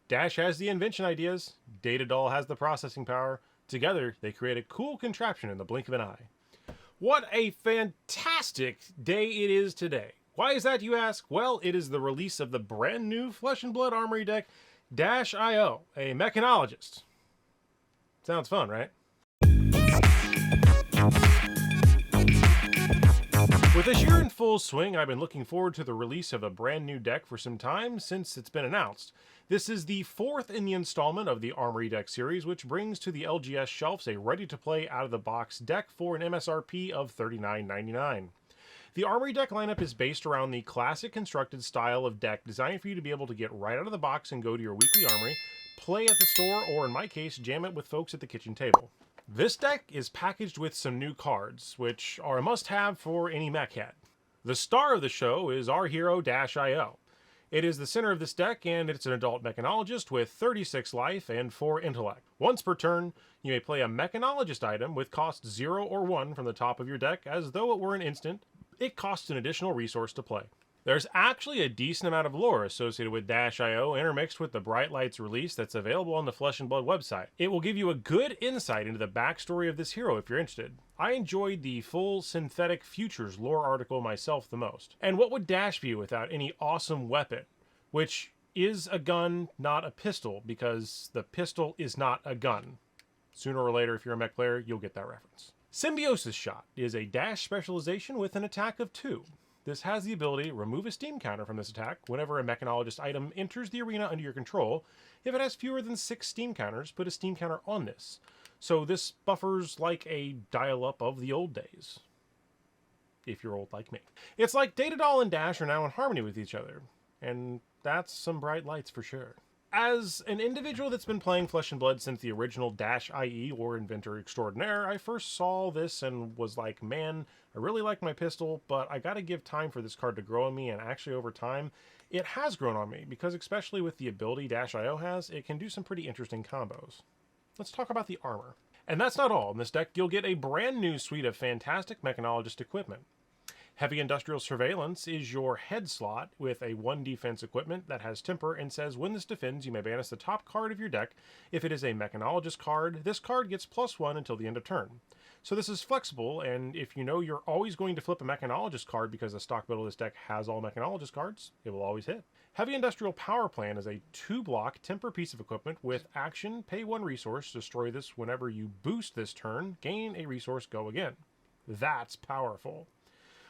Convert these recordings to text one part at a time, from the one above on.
Dash has the invention ideas, Data Doll has the processing power. Together, they create a cool contraption in the blink of an eye. What a fantastic day it is today. Why is that, you ask? Well, it is the release of the brand new Flesh and Blood Armory deck, -IO, a mechanologist. Sounds fun, right? With this year in full swing, I've been looking forward to the release of a brand new deck for some time since it's been announced. This is the fourth in the installment of the Armory deck series, which brings to the LGS shelves a ready-to-play out-of-the-box deck for an MSRP of $39.99. The Armory deck lineup is based around the classic constructed style of deck designed for you to be able to get right out of the box and go to your weekly Armory, play at the store, or in my case, jam it with folks at the kitchen table. This deck is packaged with some new cards, which are a must-have for any mech head. The star of the show is our hero -IO. It is the center of this deck, and it's an adult mechanologist with 36 life and 4 intellect. Once per turn, you may play a mechanologist item with cost 0 or 1 from the top of your deck as though it were an instant. It costs an additional resource to play. There's actually a decent amount of lore associated with -IO intermixed with the Bright Lights release that's available on the Flesh and Blood website. It will give you a good insight into the backstory of this hero if you're interested. I enjoyed the full Synthetic Futures lore article myself the most. And what would Dash be without any awesome weapon? Which is a gun, not a pistol, because the pistol is not a gun. Sooner or later, if you're a mech player, you'll get that reference. Symbiosis Shot is a Dash specialization with an attack of 2. This has the ability to remove a steam counter from this attack whenever a mechanologist item enters the arena under your control. If it has fewer than 6 steam counters, put a steam counter on this. So this buffers like a dial-up of the old days. If you're old like me. It's like Data Doll and Dash are now in harmony with each other. And that's some bright lights for sure. As an individual that's been playing Flesh and Blood since the original -IE or Inventor Extraordinaire, I first saw this and was like, man, I really like my pistol, but I gotta give time for this card to grow on me, and actually over time, it has grown on me, because especially with the ability -IO has, it can do some pretty interesting combos. Let's talk about the armor. And that's not all. In this deck, you'll get a brand new suite of fantastic mechanologist equipment. Heavy Industrial Surveillance is your head slot with a 1 defense equipment that has temper and says when this defends, you may banish the top card of your deck. If it is a mechanologist card, this card gets +1 until the end of turn. So this is flexible, and if you know you're always going to flip a mechanologist card because the stock build of this deck has all mechanologist cards, it will always hit. Heavy Industrial Power Plant is a 2-block temper piece of equipment with action, pay 1 resource, destroy this whenever you boost this turn, gain a resource, go again. That's powerful.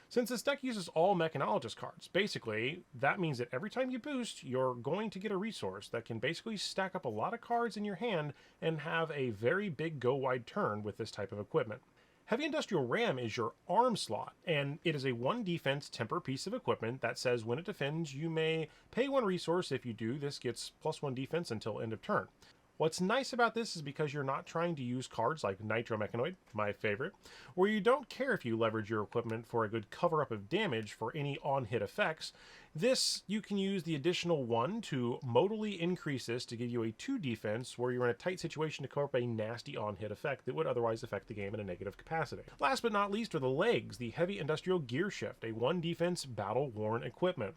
Since this deck uses all mechanologist cards, basically, that means that every time you boost, you're going to get a resource that can basically stack up a lot of cards in your hand and have a very big go-wide turn with this type of equipment. Heavy Industrial Ram is your arm slot, and it is a 1 defense temper piece of equipment that says when it defends, you may pay 1 resource. If you do, this gets +1 defense until end of turn. What's nice about this is because you're not trying to use cards like Nitro Mechanoid, my favorite, where you don't care if you leverage your equipment for a good cover-up of damage for any on-hit effects. This, you can use the additional 1 to modally increase this to give you a 2 defense where you're in a tight situation to cover up a nasty on-hit effect that would otherwise affect the game in a negative capacity. Last but not least are the legs, the Heavy Industrial Gear Shift, a 1 defense battle-worn equipment.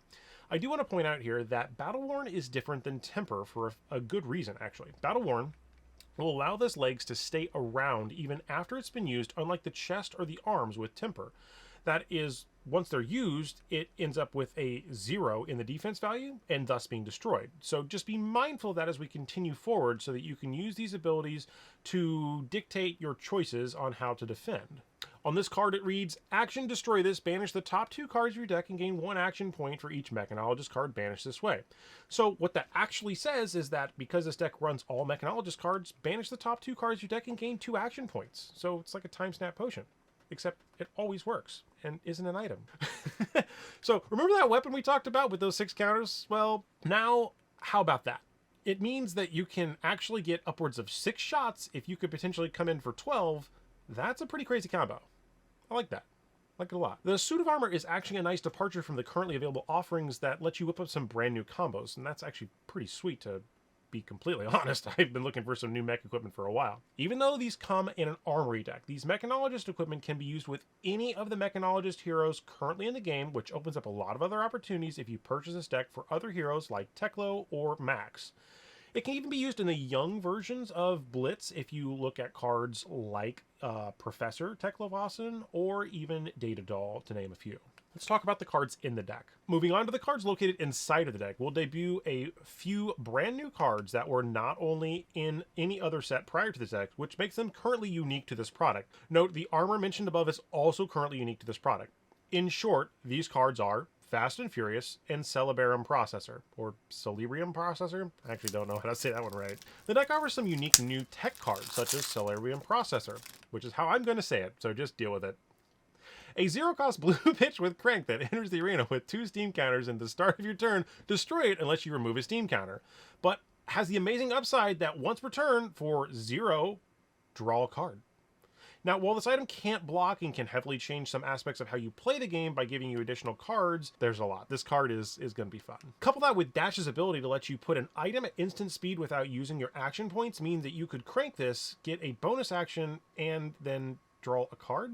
I do want to point out here that Battle-Worn is different than Temper for a good reason, actually. Battle-Worn will allow this legs to stay around even after it's been used, unlike the chest or the arms with Temper. That is, once they're used, it ends up with a 0 in the defense value and thus being destroyed. So just be mindful of that as we continue forward so that you can use these abilities to dictate your choices on how to defend. On this card it reads, action, destroy this, banish the top 2 cards of your deck and gain 1 action point for each mechanologist card banished this way. So what that actually says is that because this deck runs all mechanologist cards, banish the top 2 cards of your deck and gain 2 action points. So it's like a time snap potion, except it always works and isn't an item. So remember that weapon we talked about with those 6 counters? Well, now how about that? It means that you can actually get upwards of 6 shots if you could potentially come in for 12. That's a pretty crazy combo. I like that. I like it a lot. The suit of armor is actually a nice departure from the currently available offerings that let you whip up some brand new combos, and that's actually pretty sweet, to be completely honest. I've been looking for some new mech equipment for a while. Even though these come in an armory deck, these mechanologist equipment can be used with any of the mechanologist heroes currently in the game, which opens up a lot of other opportunities if you purchase this deck for other heroes like Teklo or Max. It can even be used in the young versions of Blitz if you look at cards like Professor Teklovasan or even Data Doll, to name a few. Let's talk about the cards in the deck. Moving on to the cards located inside of the deck, we'll debut a few brand new cards that were not only in any other set prior to this deck, which makes them currently unique to this product. Note, the armor mentioned above is also currently unique to this product. In short, these cards are Fast and Furious and Cerebrium Processor, or Cerebrium Processor? I actually don't know how to say that one right. The deck offers some unique new tech cards, such as Cerebrium Processor, which is how I'm going to say it, so just deal with it. A zero-cost blue pitch with Crank that enters the arena with 2 steam counters, and at the start of your turn, destroy it unless you remove a steam counter. But has the amazing upside that once per turn, for 0, draw a card. Now, while this item can't block and can heavily change some aspects of how you play the game by giving you additional cards, there's a lot. This card is going to be fun. Couple that with Dash's ability to let you put an item at instant speed without using your action points means that you could crank this, get a bonus action, and then draw a card?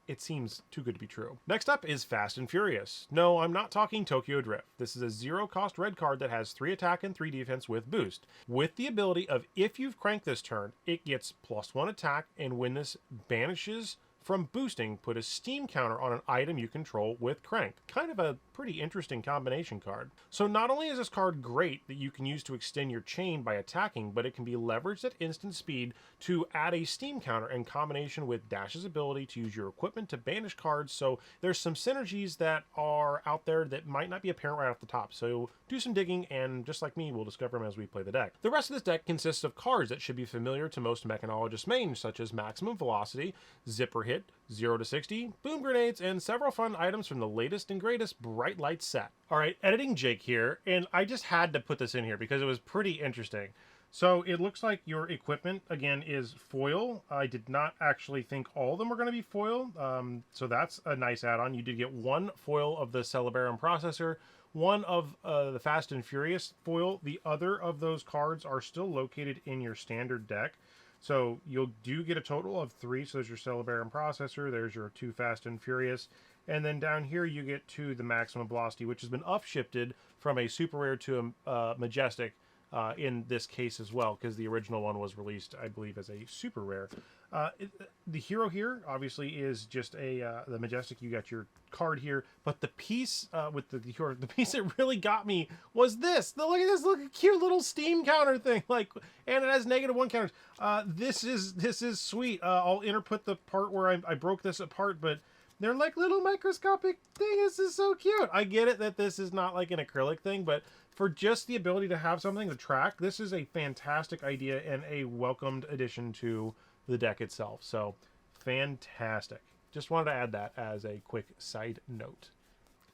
It seems too good to be true. Next up is Fast and Furious. No, I'm not talking Tokyo Drift. This is a 0-cost red card that has 3 attack and 3 defense with boost, with the ability of, if you've cranked this turn, it gets +1 attack, and when this banishes from boosting, put a steam counter on an item you control with Crank. Kind of a pretty interesting combination card. So not only is this card great that you can use to extend your chain by attacking, but it can be leveraged at instant speed to add a steam counter in combination with Dash's ability to use your equipment to banish cards. So there's some synergies that are out there that might not be apparent right off the top. So do some digging, and just like me, we'll discover them as we play the deck. The rest of this deck consists of cards that should be familiar to most mechanologist mains, such as Maximum Velocity, Zipper Hit, 0 to 60, Boom Grenades, and several fun items from the latest and greatest Bright Light set. Alright, editing Jake here, and I just had to put this in here because it was pretty interesting. So it looks like your equipment, again, is foil. I did not actually think all of them were going to be foil, so that's a nice add-on. You did get 1 foil of the Cerebrium Processor, 1 of the Fast and Furious foil. The other of those cards are still located in your standard deck. So you do get a total of 3. So there's your Cerebrium Processor, there's your 2 Fast and Furious, and then down here you get 2 the Maximum Velocity, which has been upshifted from a super rare to a Majestic in this case as well, because the original one was released, I believe, as a super rare. The hero here obviously is just the Majestic. You got your card here, but the piece with the hero, the piece that really got me was this. Look at this, cute little steam counter thing, and it has -1 counters. This is sweet. I'll interput the part where I broke this apart, but they're like little microscopic things. This is so cute. I get it that this is not like an acrylic thing, but for just the ability to have something to track, this is a fantastic idea and a welcomed addition to the deck itself. So fantastic. Just wanted to add that as a quick side note.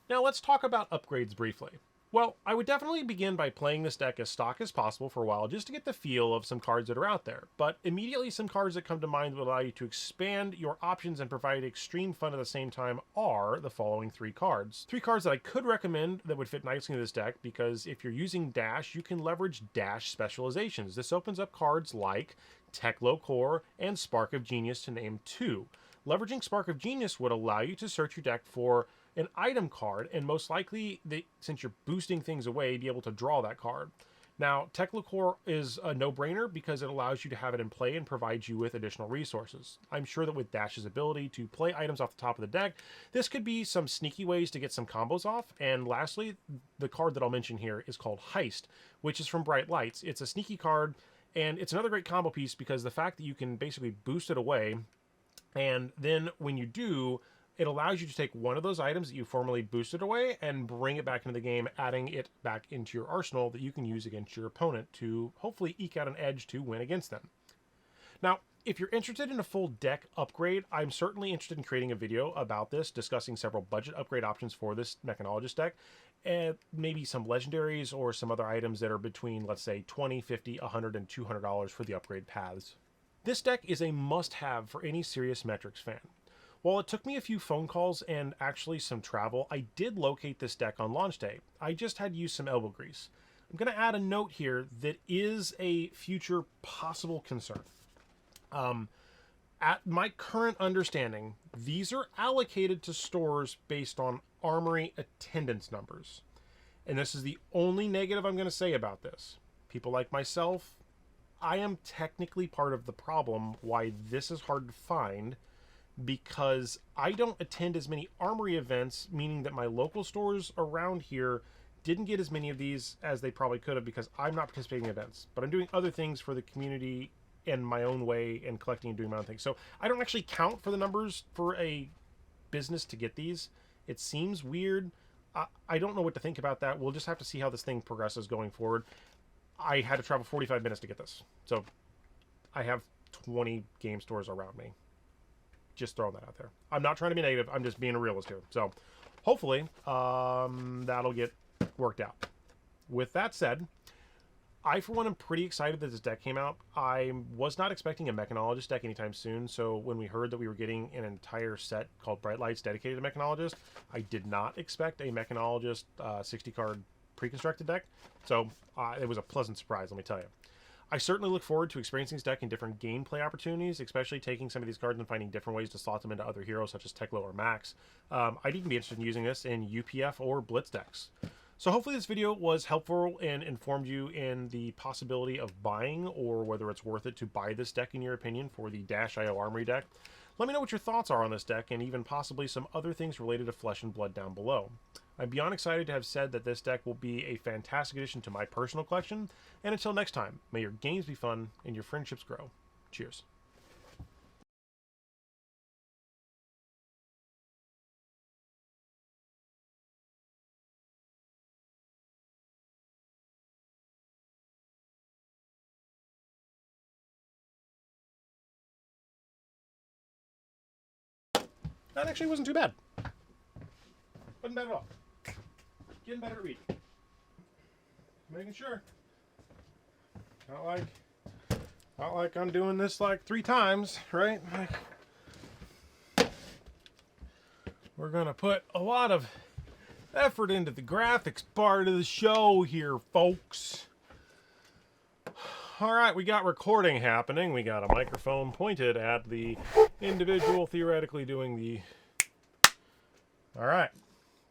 Now let's talk about upgrades briefly. Well, I would definitely begin by playing this deck as stock as possible for a while just to get the feel of some cards that are out there. But immediately some cards that come to mind that will allow you to expand your options and provide extreme fun at the same time are the following 3 cards. 3 cards that I could recommend that would fit nicely in this deck, because if you're using Dash, you can leverage Dash specializations. This opens up cards like Teklo Core and Spark of Genius, to name 2. Leveraging Spark of Genius would allow you to search your deck for an item card, and most likely, since you're boosting things away, be able to draw that card. Now, Teklo Core is a no-brainer because it allows you to have it in play and provides you with additional resources. I'm sure that with Dash's ability to play items off the top of the deck, this could be some sneaky ways to get some combos off. And lastly, the card that I'll mention here is called Heist, which is from Bright Lights. It's a sneaky card, and it's another great combo piece because the fact that you can basically boost it away, and then when you do, it allows you to take one of those items that you formerly boosted away and bring it back into the game, adding it back into your arsenal that you can use against your opponent to hopefully eke out an edge to win against them. Now, if you're interested in a full deck upgrade, I'm certainly interested in creating a video about this, discussing several budget upgrade options for this Mechanologist deck, and maybe some legendaries or some other items that are between, let's say, $20, $50, $100, and $200 for the upgrade paths. This deck is a must-have for any serious Metrics fan. While it took me a few phone calls and actually some travel, I did locate this deck on launch day. I just had to use some elbow grease. I'm going to add a note here that is a future possible concern. At my current understanding, these are allocated to stores based on Armory attendance numbers. And this is the only negative I'm going to say about this. people like myself, I am technically part of the problem why this is hard to find, because I don't attend as many Armory events, meaning that my local stores around here didn't get as many of these as they probably could have, because I'm not participating in events, but I'm doing other things for the community in my own way and collecting and doing my own thing. So I don't actually count for the numbers for a business to get these. It seems weird. I don't know what to think about that. We'll just have to see how this thing progresses going forward. I had to travel 45 minutes to get this. So I have 20 game stores around me. Just throwing that out there. I'm not trying to be negative. I'm just being a realist here. So hopefully that'll get worked out. With that said, I, for one, am pretty excited that this deck came out. I was not expecting a Mechanologist deck anytime soon, so when we heard that we were getting an entire set called Bright Lights dedicated to Mechanologist, I did not expect a Mechanologist 60-card pre-constructed deck, so it was a pleasant surprise, let me tell you. I certainly look forward to experiencing this deck in different gameplay opportunities, especially taking some of these cards and finding different ways to slot them into other heroes such as Teklo or Max. I'd even be interested in using this in UPF or Blitz decks. So hopefully this video was helpful and informed you in the possibility of buying, or whether it's worth it to buy this deck in your opinion for the -IO Armory deck. Let me know what your thoughts are on this deck, and even possibly some other things related to Flesh and Blood down below. I'm beyond excited to have said that this deck will be a fantastic addition to my personal collection, and until next time, may your games be fun and your friendships grow. Cheers. That actually wasn't too bad. Wasn't bad at all. Getting better at reading. Making sure. Not like I'm doing this like 3 times, right? Like, we're gonna put a lot of effort into the graphics part of the show here, folks. All right, we got recording happening. We got a microphone pointed at the individual theoretically doing the... All right.